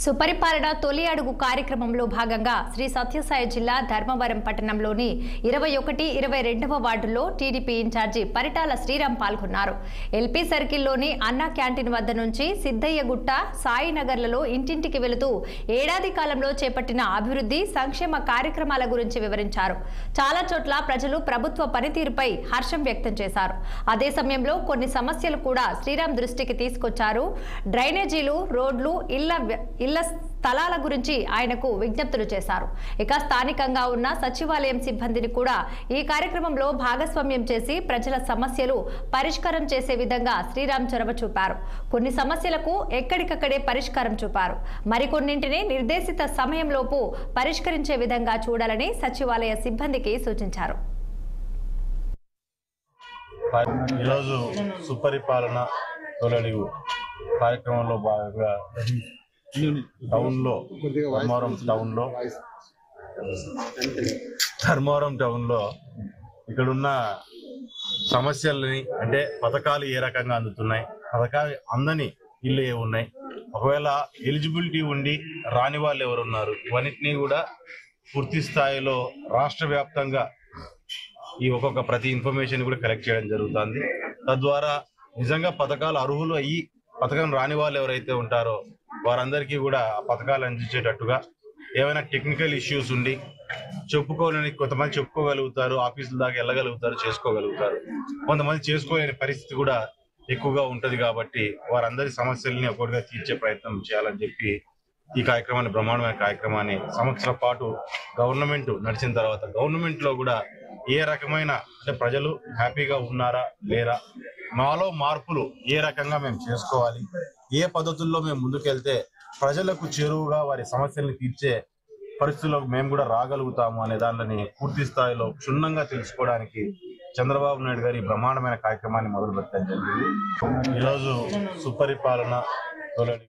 సుపరిపాలన తొలి అడుగు కార్యక్రమంలో భాగంగా శ్రీ సత్యసాయి జిల్లా ధర్మవరం పట్టణంలోని 21, 22వ వార్డుల్లో టీడీపీ ఇన్ఛార్జి పరిటాల శ్రీరామ్ పాల్గొన్నారు. ఎల్పీ సర్కిల్లోని అన్నా క్యాంటీన్ వద్ద నుంచి సిద్ధయ్యగుట్ట, సాయినగర్లలో ఇంటింటికి వెళుతూ ఏడాది కాలంలో చేపట్టిన అభివృద్ధి సంక్షేమ కార్యక్రమాల గురించి వివరించారు. చాలా చోట్ల ప్రజలు ప్రభుత్వ పనితీరుపై హర్షం వ్యక్తం చేశారు. అదే సమయంలో కొన్ని సమస్యలు కూడా శ్రీరామ్ దృష్టికి తీసుకొచ్చారు. డ్రైనేజీలు, రోడ్లు, ఇళ్ల స్థలాల గురించి ఆయనకు విజ్ఞప్తులు చేశారు. ఇక స్థానికంగా ఉన్న సచివాలయం సిబ్బందిని కూడా ఈ కార్యక్రమంలో భాగస్వామ్యం చేసి ప్రజల సమస్యలు పరిష్కారం చేసే విధంగా శ్రీరామ్ చొరవ చూపారు. కొన్ని సమస్యలకు ఎక్కడికక్కడే పరిష్కారం చూపారు. మరికొన్నింటిని నిర్దేశిత సమయంలోపు పరిష్కరించే విధంగా చూడాలని సచివాలయ సిబ్బందికి సూచించారు. ఈరోజు సుపరిపాలన తొలడిగు కార్యక్రమంలో భాగంగా ధర్మవరం టౌన్లో ఇక్కడున్న సమస్యలని, అంటే పథకాలు ఏ రకంగా అందుతున్నాయి, పథకాలు అందని ఇల్లు ఏ ఉన్నాయి, ఒకవేళ ఎలిజిబిలిటీ ఉండి రాని వాళ్ళు ఎవరున్నారు, ఇవన్నిటినీ కూడా పూర్తి స్థాయిలో రాష్ట్ర వ్యాప్తంగా ఈ ఒక్కొక్క ప్రతి ఇన్ఫర్మేషన్ కూడా కలెక్ట్ చేయడం జరుగుతుంది. తద్వారా నిజంగా పథకాలు అర్హులు అయ్యి పథకం రాని వాళ్ళు ఎవరైతే ఉంటారో వారందరికీ కూడా ఆ పథకాలు అందించేటట్టుగా, ఏమైనా టెక్నికల్ ఇష్యూస్ ఉండి చెప్పుకోలేని కొంతమంది చెప్పుకోగలుగుతారు, ఆఫీసుల దాకా వెళ్ళగలుగుతారు, చేసుకోగలుగుతారు, కొంతమంది చేసుకోలేని పరిస్థితి కూడా ఎక్కువగా ఉంటది. కాబట్టి వారందరి సమస్యల్ని ఒక్కొక్కటిగా తీర్చే ప్రయత్నం చేయాలని చెప్పి ఈ కార్యక్రమాన్ని, బ్రహ్మాండమైన కార్యక్రమాన్ని సంవత్సరం పాటు గవర్నమెంట్ నడిచిన తర్వాత గవర్నమెంట్ లో కూడా ఏ రకమైన, అంటే ప్రజలు హ్యాపీగా ఉన్నారా లేరా, మాలో మార్పులు ఏ రకంగా మేము చేసుకోవాలి, ఏ పద్ధతుల్లో మేము ముందుకెళ్తే ప్రజలకు చేరువుగా వారి సమస్యల్ని తీర్చే పరిస్థితుల్లో మేము కూడా రాగలుగుతాము అనే దానిని పూర్తి స్థాయిలో క్షుణ్ణంగా తెలుసుకోవడానికి చంద్రబాబు నాయుడు గారి బ్రహ్మాండమైన కార్యక్రమాన్ని మొదలు పెట్టడం జరిగింది. ఈరోజు సుపరిపాలన తొలడి